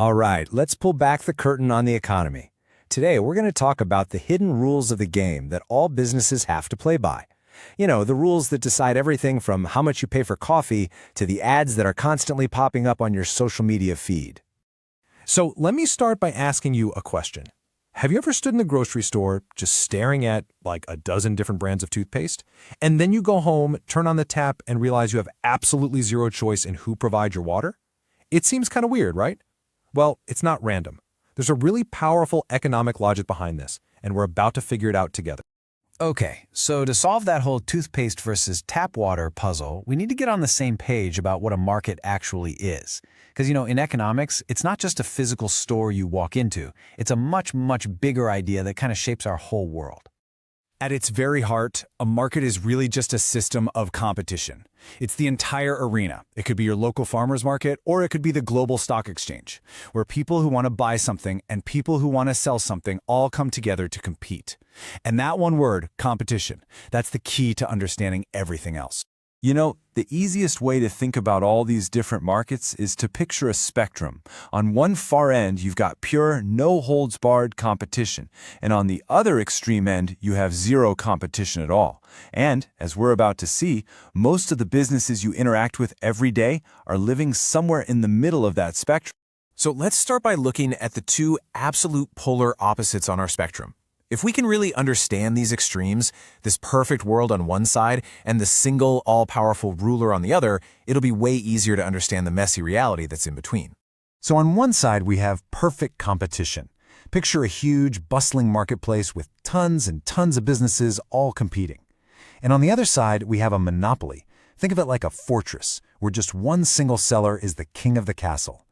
All right, let's pull back the curtain on the economy. Today, we're going to talk about the hidden rules of the game that all businesses have to play by. You know, the rules that decide everything from how much you pay for coffee to the ads that are constantly popping up on your social media feed. So let me start by asking you a question. Have you ever stood in the grocery store just staring at like a dozen different brands of toothpaste? And then you go home, turn on the tap, and realize you have absolutely zero choice in who provides your water? It seems kind of weird, right? Well, it's not random. There's a really powerful economic logic behind this, and we're about to figure it out together. Okay, so to solve that whole toothpaste versus tap water puzzle, we need to get on the same page about what a market actually is. Because, in economics, it's not just a physical store you walk into. It's a much, much bigger idea that kind of shapes our whole world. At its very heart, a market is really just a system of competition. It's the entire arena. It could be your local farmer's market, or it could be the global stock exchange, where people who want to buy something and people who want to sell something all come together to compete. And that one word, competition, that's the key to understanding everything else. You know, the easiest way to think about all these different markets is to picture a spectrum. On one far end, you've got pure, no-holds-barred competition, and on the other extreme end, you have zero competition at all. And, as we're about to see, most of the businesses you interact with every day are living somewhere in the middle of that spectrum. So let's start by looking at the two absolute polar opposites on our spectrum. If we can really understand these extremes, this perfect world on one side and the single, all-powerful ruler on the other, it'll be way easier to understand the messy reality that's in between. So on one side, we have perfect competition. Picture a huge, bustling marketplace with tons and tons of businesses all competing. And on the other side, we have a monopoly. Think of it like a fortress, where just one single seller is the king of the castle.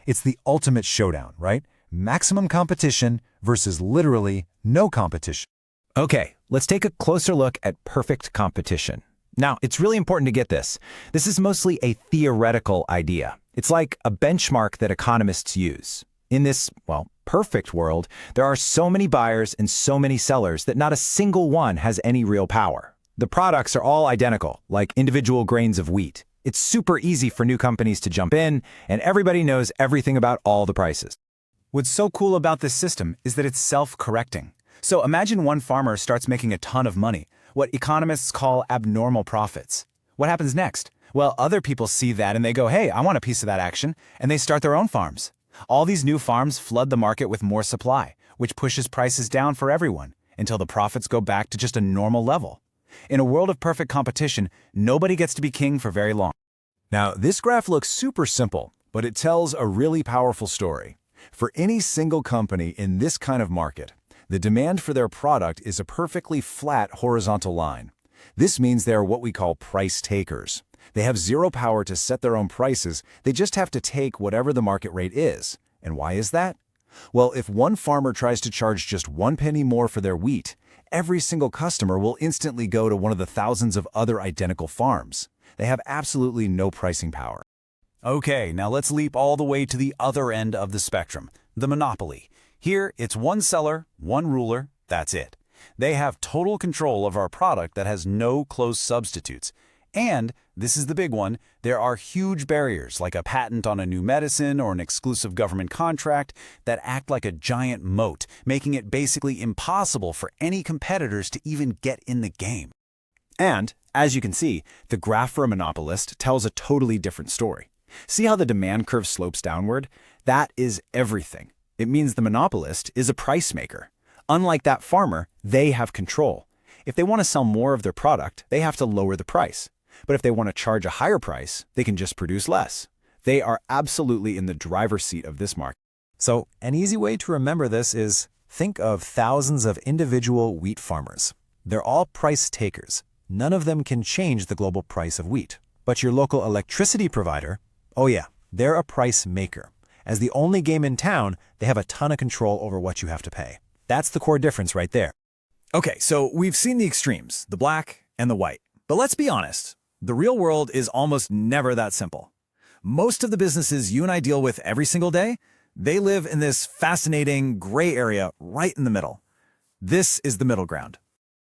It's the ultimate showdown, right? Maximum competition versus literally no competition. Okay, let's take a closer look at perfect competition. Now, it's really important to get this. This is mostly a theoretical idea. It's like a benchmark that economists use. In this, perfect world, there are so many buyers and so many sellers that not a single one has any real power. The products are all identical, like individual grains of wheat. It's super easy for new companies to jump in, and everybody knows everything about all the prices. What's so cool about this system is that it's self-correcting. So imagine one farmer starts making a ton of money, what economists call abnormal profits. What happens next? Well, other people see that and they go, hey, I want a piece of that action, and they start their own farms. All these new farms flood the market with more supply, which pushes prices down for everyone until the profits go back to just a normal level. In a world of perfect competition, nobody gets to be king for very long. Now, this graph looks super simple, but it tells a really powerful story. For any single company in this kind of market, the demand for their product is a perfectly flat horizontal line. This means they're what we call price takers. They have zero power to set their own prices, they just have to take whatever the market rate is. And why is that? Well, if one farmer tries to charge just 1 penny more for their wheat, every single customer will instantly go to one of the thousands of other identical farms. They have absolutely no pricing power. Okay, now let's leap all the way to the other end of the spectrum, the monopoly. Here, it's one seller, one ruler, that's it. They have total control of our product that has no close substitutes. And, this is the big one, there are huge barriers like a patent on a new medicine or an exclusive government contract that act like a giant moat, making it basically impossible for any competitors to even get in the game. And, as you can see, the graph for a monopolist tells a totally different story. See how the demand curve slopes downward? That is everything. It means the monopolist is a price maker. Unlike that farmer, they have control. If they want to sell more of their product, they have to lower the price. But if they want to charge a higher price, they can just produce less. They are absolutely in the driver's seat of this market. So, an easy way to remember this is think of thousands of individual wheat farmers. They're all price takers. None of them can change the global price of wheat. But your local electricity provider, oh yeah, they're a price maker. As the only game in town, they have a ton of control over what you have to pay. That's the core difference right there. Okay, so we've seen the extremes, the black and the white. But let's be honest, the real world is almost never that simple. Most of the businesses you and I deal with every single day, they live in this fascinating gray area right in the middle. This is the middle ground.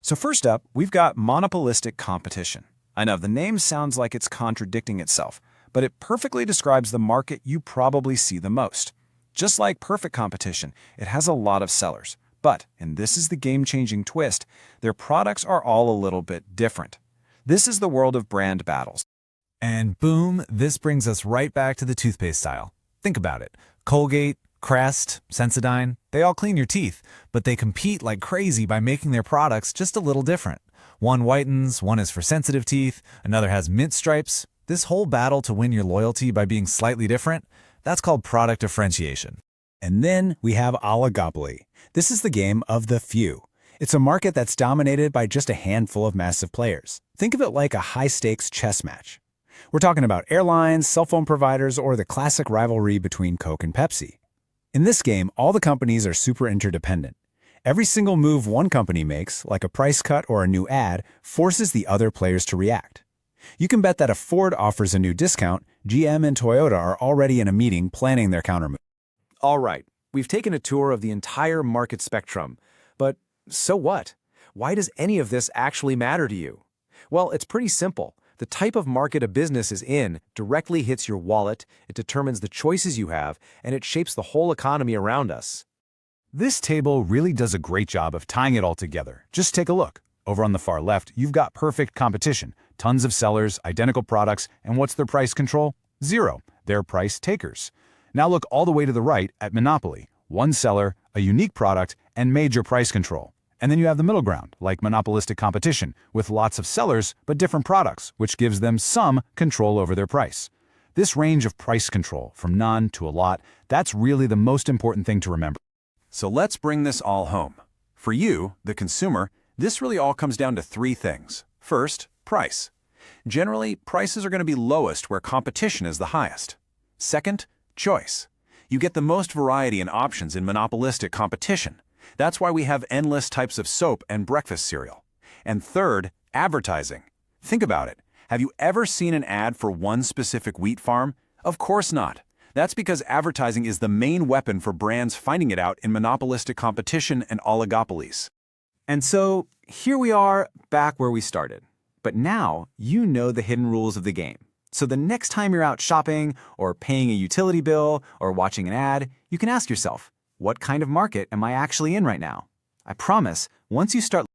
So first up, we've got monopolistic competition. I know the name sounds like it's contradicting itself, but it perfectly describes the market you probably see the most. Just like perfect competition, it has a lot of sellers. But, and this is the game-changing twist, their products are all a little bit different. This is the world of brand battles. And boom, this brings us right back to the toothpaste aisle. Think about it. Colgate, Crest, Sensodyne, they all clean your teeth, but they compete like crazy by making their products just a little different. One whitens, one is for sensitive teeth, another has mint stripes. This whole battle to win your loyalty by being slightly different, that's called product differentiation. And then we have oligopoly. This is the game of the few. It's a market that's dominated by just a handful of massive players. Think of it like a high-stakes chess match. We're talking about airlines, cell phone providers, or the classic rivalry between Coke and Pepsi. In this game, all the companies are super interdependent. Every single move one company makes, like a price cut or a new ad, forces the other players to react. You can bet that if Ford offers a new discount, GM and Toyota are already in a meeting planning their countermove. All right, we've taken a tour of the entire market spectrum. But so what? Why does any of this actually matter to you? Well, it's pretty simple. The type of market a business is in directly hits your wallet, it determines the choices you have, and it shapes the whole economy around us. This table really does a great job of tying it all together. Just take a look. Over on the far left, you've got perfect competition. Tons of sellers, identical products, and what's their price control? Zero. They're price takers. Now look all the way to the right at monopoly. One seller, a unique product, and major price control. And then you have the middle ground, like monopolistic competition, with lots of sellers but different products, which gives them some control over their price. This range of price control, from none to a lot, that's really the most important thing to remember. So let's bring this all home. For you, the consumer, this really all comes down to three things. First, price. Generally, prices are going to be lowest where competition is the highest. Second, choice. You get the most variety and options in monopolistic competition. That's why we have endless types of soap and breakfast cereal. And third, advertising. Think about it. Have you ever seen an ad for one specific wheat farm? Of course not. That's because advertising is the main weapon for brands fighting it out in monopolistic competition and oligopolies. And so, here we are, back where we started. But now, you know the hidden rules of the game. So the next time you're out shopping, or paying a utility bill, or watching an ad, you can ask yourself, what kind of market am I actually in right now? I promise, once you start